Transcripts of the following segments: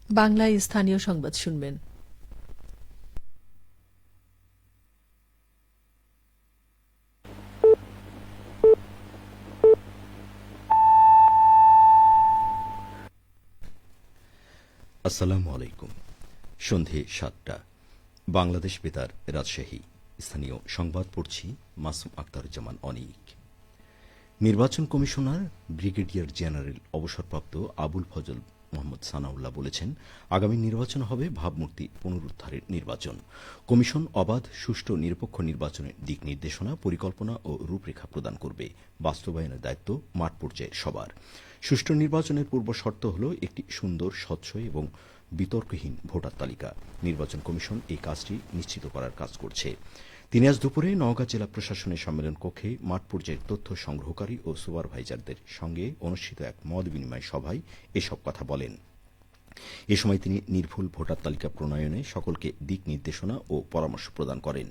বাংলায় স্থানীয় সংবাদ শুনবেন। আসসালামু আলাইকুম। সন্ধে ৭টা। বাংলাদেশ বেতার, রাজশাহী। স্থানীয় সংবাদ পড়ছি মাসুম আখতারুজ্জামান অনিক। নির্বাচন কমিশনার ব্রিগেডিয়ার জেনারেল অবসরপ্রাপ্ত আবুল ফজল মোহাম্মদ সানাউল্লাহ বলেছেন, আগামী নির্বাচন হবে ভাবমূর্তি পুনরুদ্ধারের নির্বাচন। কমিশন অবাধ, সুষ্ঠু, নিরপেক্ষ নির্বাচনের দিক নির্দেশনা, পরিকল্পনা ও রূপরেখা প্রদান করবে। বাস্তবায়নের দায়িত্ব মাঠ পর্যায়ের সবার। সুষ্ঠু নির্বাচনের পূর্ব শর্ত হল একটি সুন্দর, স্বচ্ছ এবং বিতর্কহীন ভোটার তালিকা। নির্বাচন কমিশন এই কাজটি নিশ্চিত করার কাজ করছে। তিনি আজ দুপুরে নওগাঁ জেলা প্রশাসনের সম্মেলন কক্ষে মাঠ পর্যায়ের তথ্য সংগ্রহকারী ও সুপারভাইজারদের সঙ্গে অনুষ্ঠিত এক মত বিনিময় সভায় এসব কথা বলেন। এ সময় তিনি নির্ভুল ভোটার তালিকা প্রণয়নে সকলকে দিক নির্দেশনা ও পরামর্শ প্রদান করেন।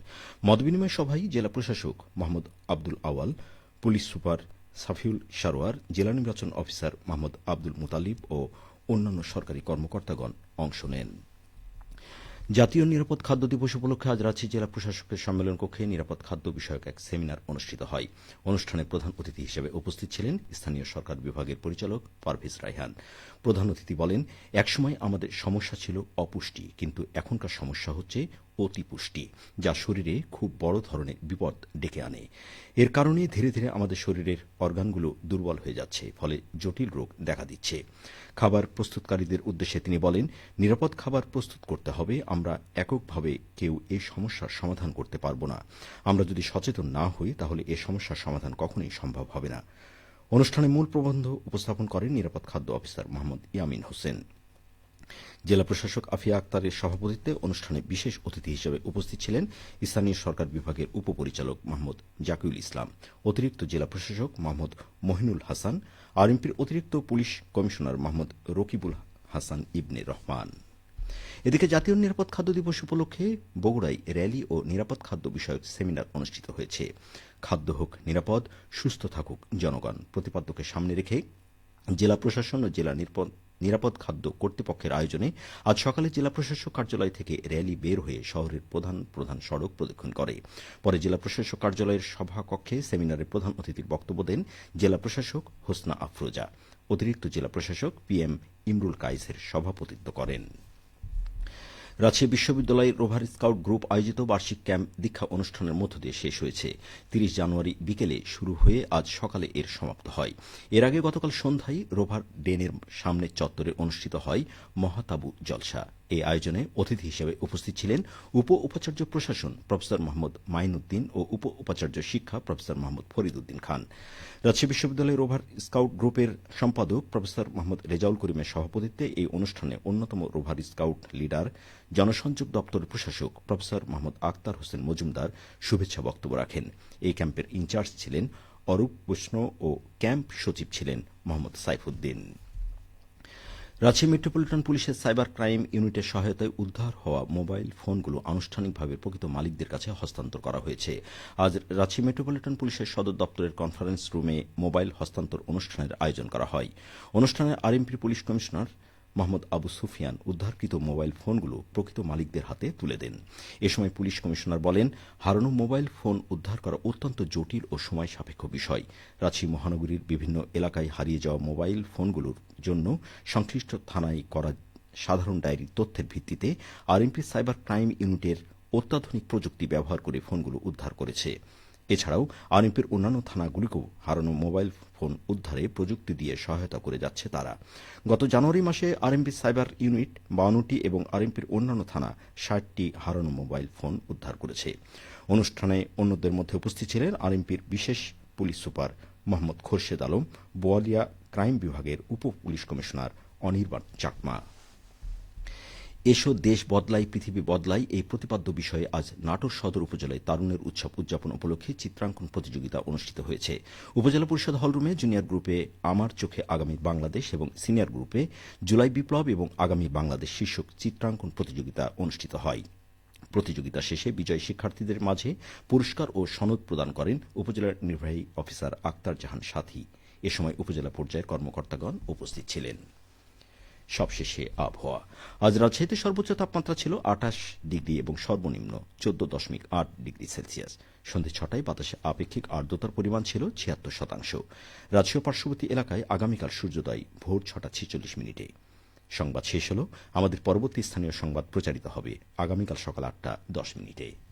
মতবিনিময় সভায় জেলা প্রশাসক মোহাম্মদ আব্দুল আওয়াল, পুলিশ সুপার সাফিউল সারোয়ার, জেলা নির্বাচন অফিসার মোহাম্মদ আব্দুল মুতালিব ও অন্যান্য সরকারি কর্মকর্তাগণ অংশ নেন। জাতীয় নিরাপদ খাদ্য দিবস উপলক্ষে আজ রাজশাহী জেলা প্রশাসকের সম্মেলন কক্ষে নিরাপদ খাদ্য বিষয়ক এক সেমিনার অনুষ্ঠিত হয়। অনুষ্ঠানে প্রধান অতিথি হিসেবে উপস্থিত ছিলেন স্থানীয় সরকার বিভাগের পরিচালক পারভেজ রায়হান। প্রধান অতিথি বলেন, একসময় আমাদের সমস্যা ছিল অপুষ্টি, কিন্তু এখনকার সমস্যা হচ্ছে অতিপুষ্টি, যা শরীরে খুব বড় ধরনের বিপদ ডেকে আনে। এর কারণে ধীরে ধীরে আমাদের শরীরের অর্গানগুলো দুর্বল হয়ে যাচ্ছে, ফলে জটিল রোগ দেখা দিচ্ছে। খাবার প্রস্তুতকারীদের উদ্দেশ্যে তিনি বলেন, নিরাপদ খাবার প্রস্তুত করতে হবে। আমরা এককভাবে কেউ এই সমস্যার সমাধান করতে পারব না। আমরা যদি সচেতন না হই, তাহলে এ সমস্যার সমাধান কখনোই সম্ভব হবে না। অনুষ্ঠানে মূল প্রবন্ধ উপস্থাপন করেন নিরাপদ খাদ্য অফিসার মোহাম্মদ ইয়ামিন হোসেন। জেলা প্রশাসক আফিয়া আক্তারের সভাপতিত্বে অনুষ্ঠানে বিশেষ অতিথি হিসেবে উপস্থিত ছিলেন স্থানীয় সরকার বিভাগের উপপরিচালক মোহাম্মদ জাকিউল ইসলাম, অতিরিক্ত জেলা প্রশাসক মোহাম্মদ মহিনুল হাসান, আরএমপির অতিরিক্ত পুলিশ কমিশনার মোহাম্মদ রকিবুল হাসান ইবনে রহমান। এদিকে জাতীয় নিরাপদ খাদ্য দিবস উপলক্ষে বগুড়ায় র্যালি ও নিরাপদ খাদ্য বিষয়ক সেমিনার অনুষ্ঠিত হয়েছে। খাদ্য হোক নিরাপদ, সুস্থ থাকুক জনগণ প্রতিপাদ্যকে সামনে রেখে জেলা প্রশাসন ও জেলা নিরাপদ খাদ্য কর্তৃপক্ষের আয়োজনে আজ সকালে জেলা প্রশাসক কার্যালয় থেকে র্যালি বের হয়ে শহরের প্রধান প্রধান সড়ক প্রদক্ষিণ করে। পরে জেলা প্রশাসক কার্যালয়ের সভাকক্ষে সেমিনারে প্রধান অতিথির বক্তব্য দেন জেলা প্রশাসক হোসনা আফরোজা। অতিরিক্ত জেলা প্রশাসক পিএম ইমরুল কায়েসের সভাপতিত্ব করেন। রাজশাহী বিশ্ববিদ্যালয়ের রোভার স্কাউট গ্রুপ আয়োজিত বার্ষিক ক্যাম্প দীক্ষা অনুষ্ঠানের মধ্য দিয়ে শেষ হয়েছে। ৩০ জানুয়ারি বিকেলে শুরু হয়ে আজ সকালে এর সমাপ্ত হয়। এর আগে গতকাল সন্ধ্যায় রোভার ডেনের সামনের চত্বরে অনুষ্ঠিত হয় মহাতাবু জলসা। এই আয়োজনে অতিথি হিসেবে উপস্থিত ছিলেন উপ উপাচার্য প্রশাসন প্রফেসর মোহাম্মদ মাইনউদ্দিন ও উপ উপাচার্য শিক্ষা প্রফেসর মোহাম্মদ ফরিদউদ্দিন খান। রাজশাহী বিশ্ববিদ্যালয়ের রোভার স্কাউট গ্রুপের সম্পাদক প্রফেসর মোহাম্মদ রেজাউল করিমের সভাপতিত্বে এই অনুষ্ঠানে অন্যতম রোভার স্কাউট লিডার, জনসংযোগ দপ্তরের প্রশাসক প্রফেসর মোহাম্মদ আক্তার হোসেন মজুমদার শুভেচ্ছা বক্তব্য রাখেন। এই ক্যাম্পের ইনচার্জ ছিলেন অরূপ বৈষ্ণব ও ক্যাম্প সচিব ছিলেন মোহাম্মদ সাইফুদ্দিন। রাজশাহী মেট্রোপলিটন পুলিশের সাইবার ক্রাইম ইউনিটের সহায়তায় উদ্ধার হওয়া মোবাইল ফোনগুলো আনুষ্ঠানিকভাবে প্রকৃত মালিকদের কাছে হস্তান্তর করা হয়েছে। আজ রাজশাহী মেট্রোপলিটন পুলিশের সদর দপ্তরের কনফারেন্স রুমে মোবাইল হস্তান্তর অনুষ্ঠানের আয়োজন করা হয়। অনুষ্ঠানে আরএমপির পুলিশ কমিশনার মোহাম্মদ আবু সুফিয়ান উদ্ধারকৃত মোবাইল ফোনগুলো প্রকৃত মালিকদের হাতে তুলে দেন। এ সময় পুলিশ কমিশনার বলেন, হারানো মোবাইল ফোন উদ্ধার করা অত্যন্ত জটিল ও সময় সাপেক্ষ বিষয়। রাজশাহী মহানগরীর বিভিন্ন এলাকায় হারিয়ে যাওয়া মোবাইল ফোনগুলোর জন্য সংশ্লিষ্ট থানায় করা সাধারণ ডায়েরির তথ্যের ভিত্তিতে আরএমপি সাইবার ক্রাইম ইউনিটের অত্যাধুনিক প্রযুক্তি ব্যবহার করে ফোনগুলো উদ্ধার করেছে। এছাড়াও আরএমপির অন্যান্য থানাগুলিকেও হারানো মোবাইল ফোন উদ্ধারে প্রযুক্তি দিয়ে সহায়তা করে যাচ্ছে তারা। গত জানুয়ারি মাসে আরএমপি সাইবার ইউনিট 52টি এবং আরএমপির অন্যান্য থানা 60টি হারানো মোবাইল ফোন উদ্ধার করেছে। অনুষ্ঠানে অন্যদের মধ্যে উপস্থিত ছিলেন আরএমপির বিশেষ police super Mohammad Khorshed Alam, Boalia crime বিভাগের উপ পুলিশ কমিশনার অনির্বাণ চাকমা। এসো দেশ বদলাই পৃথিবী বদলাই এই প্রতিপাদ্য বিষয়ে আজ নাটোর সদর উপজেলায় তারুণ্যের উৎসব উদযাপন উপলক্ষে চিত্রাঙ্কন প্রতিযোগিতা অনুষ্ঠিত হয়েছে। উপজেলা পরিষদ হলরুমে জুনিয়র গ্রুপে আমার চোখে আগামী বাংলাদেশ এবং সিনিয়র গ্রুপে জুলাই বিপ্লব এবং আগামী বাংলাদেশ শীর্ষক চিত্রাঙ্কন প্রতিযোগিতা অনুষ্ঠিত হয়। প্রতিযোগিতা শেষে বিজয়ী শিক্ষার্থীদের মাঝে পুরস্কার ও সনদ প্রদান করেন উপজেলার নির্বাহী অফিসার আক্তার জাহান সাথী। এ সময় উপজেলা পর্যায়ের কর্মকর্তাগণ উপস্থিত ছিলেন। সবশেষে আবহাওয়া। আজ রাজশাহীতে সর্বোচ্চ তাপমাত্রা ছিল 28 ডিগ্রি এবং সর্বনিম্ন 14.8 ডিগ্রি সেলসিয়াস। সন্ধে 6টায় বাতাসে আপেক্ষিক আর্দ্রতার পরিমাণ ছিল 76%। রাজশাহী পার্শ্ববর্তী এলাকায় আগামীকাল সূর্যোদয় ভোর 6:46। সংবাদ শেষ হল। আমাদের পরবর্তী স্থানীয় সংবাদ প্রচারিত হবে আগামীকাল সকাল 8:10।